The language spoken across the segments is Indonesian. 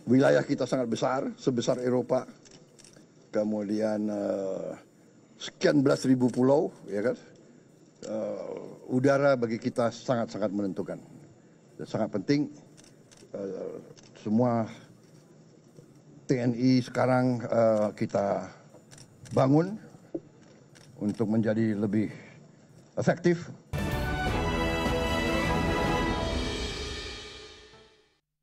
wilayah kita sangat besar, sebesar Eropa. Kemudian sekian belas ribu pulau, ya kan? Udara bagi kita sangat-sangat menentukan. Dan sangat penting semua TNI sekarang kita bangun untuk menjadi lebih efektif.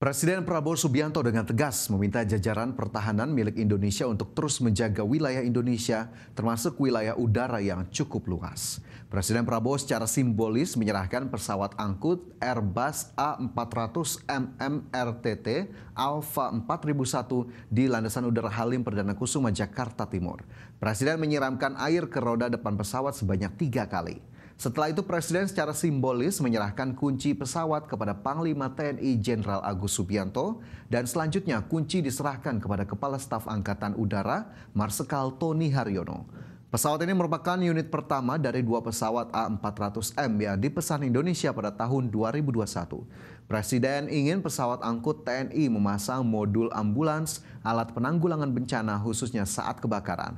Presiden Prabowo Subianto dengan tegas meminta jajaran pertahanan milik Indonesia untuk terus menjaga wilayah Indonesia, termasuk wilayah udara yang cukup luas. Presiden Prabowo secara simbolis menyerahkan pesawat angkut Airbus A400 MMRTT Alpha 4001 di landasan udara Halim Perdana Kusuma, Jakarta Timur. Presiden menyiramkan air ke roda depan pesawat sebanyak 3 kali. Setelah itu Presiden secara simbolis menyerahkan kunci pesawat kepada Panglima TNI Jenderal Agus Subianto dan selanjutnya kunci diserahkan kepada Kepala Staf Angkatan Udara Marsikal Tony Haryono. Pesawat ini merupakan unit pertama dari 2 pesawat A400M yang dipesan Indonesia pada tahun 2021. Presiden ingin pesawat angkut TNI memasang modul ambulans, alat penanggulangan bencana khususnya saat kebakaran.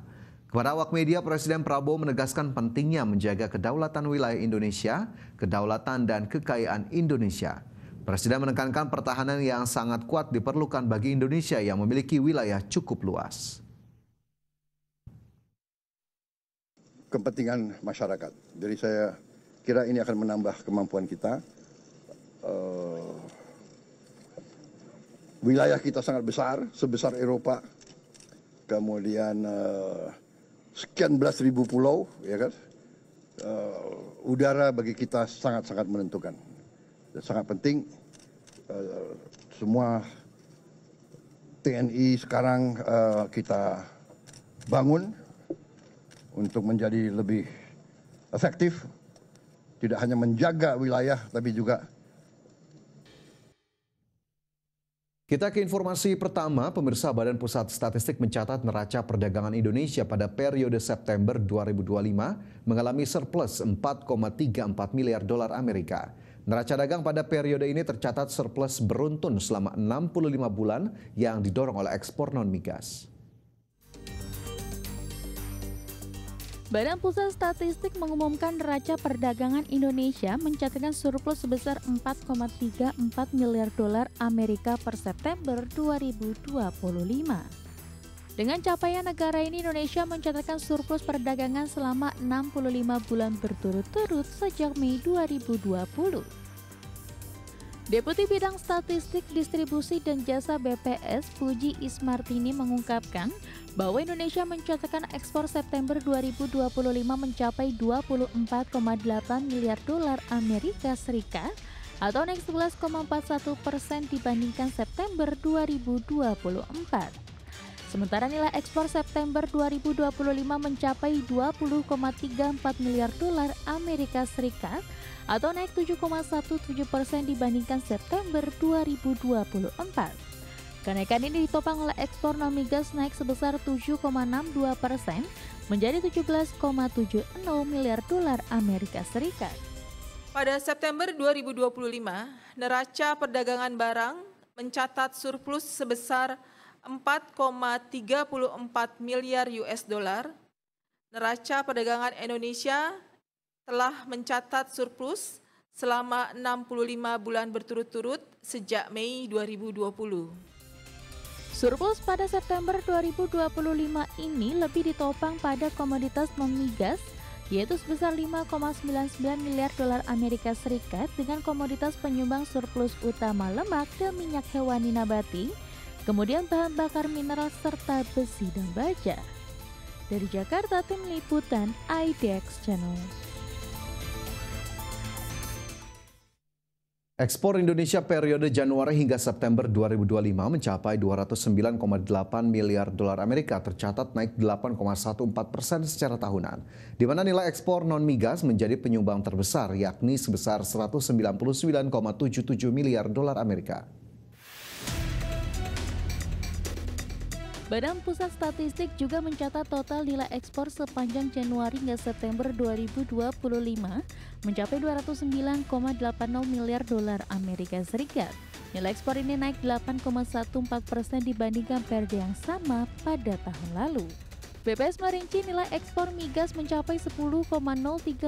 Kepada awak media, Presiden Prabowo menegaskan pentingnya menjaga kedaulatan wilayah Indonesia, kedaulatan dan kekayaan Indonesia. Presiden menekankan pertahanan yang sangat kuat diperlukan bagi Indonesia yang memiliki wilayah cukup luas. Kepentingan masyarakat. Jadi saya kira ini akan menambah kemampuan kita. Wilayah kita sangat besar, sebesar Eropa. Kemudian sekian belas ribu pulau, ya kan? Udara bagi kita sangat-sangat menentukan. Dan sangat penting semua TNI sekarang kita bangun untuk menjadi lebih efektif, tidak hanya menjaga wilayah, tapi juga. Kita ke informasi pertama, pemirsa. Badan Pusat Statistik mencatat neraca perdagangan Indonesia pada periode September 2025 mengalami surplus 4,34 miliar dolar Amerika. Neraca dagang pada periode ini tercatat surplus beruntun selama 65 bulan yang didorong oleh ekspor non-migas. Badan Pusat Statistik mengumumkan neraca perdagangan Indonesia mencatatkan surplus sebesar 4,34 miliar dolar Amerika per September 2025. Dengan capaian negara ini, Indonesia mencatatkan surplus perdagangan selama 65 bulan berturut-turut sejak Mei 2020. Deputi Bidang Statistik, Distribusi dan Jasa BPS Puji Ismartini mengungkapkan bahwa Indonesia mencatatkan ekspor September 2025 mencapai 24,8 miliar dolar Amerika Serikat atau naik 11,41% dibandingkan September 2024. Sementara nilai ekspor September 2025 mencapai 20,34 miliar dolar Amerika Serikat atau naik 7,17% dibandingkan September 2024. Kenaikan ini ditopang oleh ekspor non-migas naik sebesar 7,62% menjadi 17,70 miliar dolar Amerika Serikat. Pada September 2025, neraca perdagangan barang mencatat surplus sebesar 4,34 miliar US dollar. Neraca perdagangan Indonesia telah mencatat surplus selama 65 bulan berturut-turut sejak Mei 2020. Surplus pada September 2025 ini lebih ditopang pada komoditas non-migas, yaitu sebesar 5,99 miliar dolar Amerika Serikat dengan komoditas penyumbang surplus utama lemak dan minyak hewani nabati, kemudian bahan bakar mineral serta besi dan baja. Dari Jakarta, tim liputan IDX Channel. Ekspor Indonesia periode Januari hingga September 2025 mencapai 209,8 miliar dolar Amerika, tercatat naik 8,14% secara tahunan, di mana nilai ekspor non-migas menjadi penyumbang terbesar, yakni sebesar 199,77 miliar dolar Amerika. Badan Pusat Statistik juga mencatat total nilai ekspor sepanjang Januari hingga September 2025 mencapai 209,80 miliar dolar Amerika Serikat. Nilai ekspor ini naik 8,14% dibandingkan periode yang sama pada tahun lalu. BPS merinci nilai ekspor migas mencapai 10,03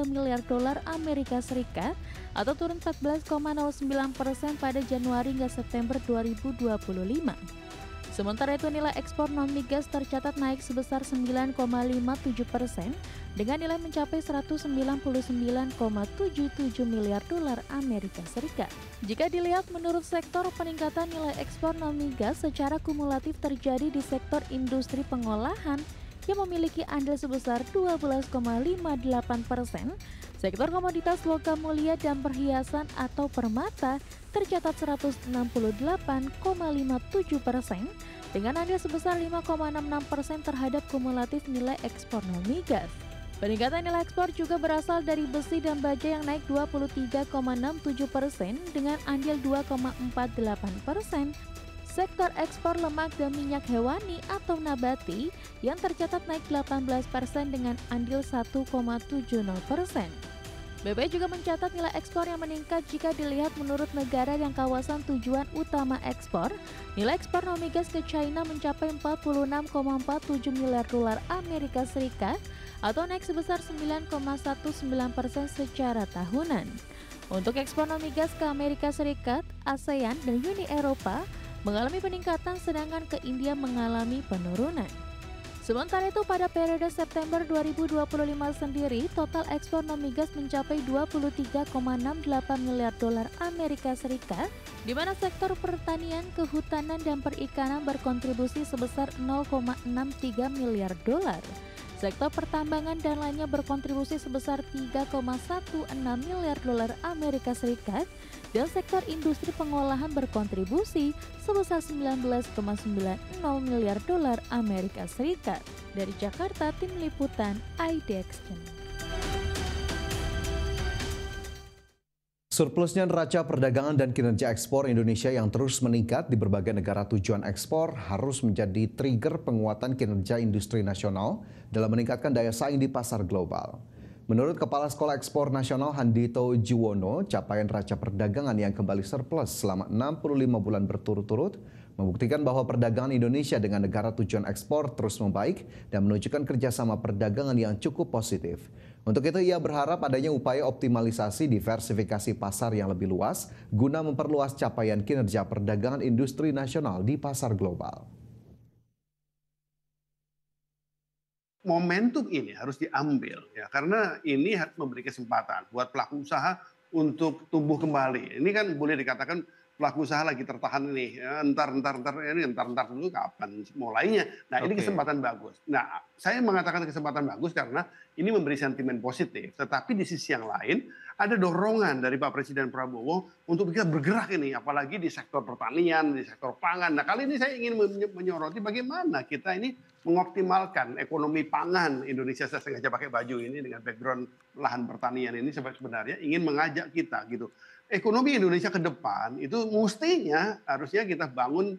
miliar dolar Amerika Serikat atau turun 14,09% pada Januari hingga September 2025. Sementara itu nilai ekspor non-migas tercatat naik sebesar 9,57% dengan nilai mencapai 199,77 miliar dolar Amerika Serikat. Jika dilihat menurut sektor, peningkatan nilai ekspor non-migas secara kumulatif terjadi di sektor industri pengolahan yang memiliki andil sebesar 12,58%, sektor komoditas logam mulia dan perhiasan atau permata tercatat 168,57% dengan andil sebesar 5,66% terhadap kumulatif nilai ekspor non-migas. Peningkatan nilai ekspor juga berasal dari besi dan baja yang naik 23,67% dengan andil 2,48%. Sektor ekspor lemak dan minyak hewani atau nabati yang tercatat naik 18% dengan andil 1,70%. BPS juga mencatat nilai ekspor yang meningkat jika dilihat menurut negara yang kawasan tujuan utama ekspor. Nilai ekspor non-migas ke China mencapai 46,47 miliar dolar Amerika Serikat atau naik sebesar 9,19% secara tahunan. Untuk ekspor non-migas ke Amerika Serikat, ASEAN, dan Uni Eropa mengalami peningkatan sedangkan ke India mengalami penurunan. Sementara itu pada periode September 2025 sendiri, total ekspor non-migas mencapai 23,68 miliar dolar Amerika Serikat, di mana sektor pertanian, kehutanan, dan perikanan berkontribusi sebesar 0,63 miliar dolar. Sektor pertambangan dan lainnya berkontribusi sebesar 3,16 miliar dolar Amerika Serikat dan sektor industri pengolahan berkontribusi sebesar 19,90 miliar dolar Amerika Serikat. Dari Jakarta, Tim Liputan IDX. Surplusnya neraca perdagangan dan kinerja ekspor Indonesia yang terus meningkat di berbagai negara tujuan ekspor harus menjadi trigger penguatan kinerja industri nasional dalam meningkatkan daya saing di pasar global. Menurut Kepala Sekolah Ekspor Nasional Handito Juwono, capaian neraca perdagangan yang kembali surplus selama 65 bulan berturut-turut membuktikan bahwa perdagangan Indonesia dengan negara tujuan ekspor terus membaik dan menunjukkan kerjasama perdagangan yang cukup positif. Untuk itu ia berharap adanya upaya optimalisasi diversifikasi pasar yang lebih luas guna memperluas capaian kinerja perdagangan industri nasional di pasar global. Momentum ini harus diambil ya, karena ini harus memberi kesempatan buat pelaku usaha untuk tumbuh kembali. Ini kan boleh dikatakan pelaku usaha lagi tertahan nih, ya, entar dulu kapan mulainya. Nah, ini kesempatan bagus. Nah, saya mengatakan kesempatan bagus karena ini memberi sentimen positif. Tetapi di sisi yang lain ada dorongan dari Pak Presiden Prabowo untuk kita bergerak ini, apalagi di sektor pertanian, di sektor pangan. Nah, kali ini saya ingin menyoroti bagaimana kita ini mengoptimalkan ekonomi pangan Indonesia. Saya sengaja pakai baju ini dengan background lahan pertanian ini sebenarnya ingin mengajak kita gitu. Ekonomi Indonesia ke depan itu mestinya harusnya kita bangun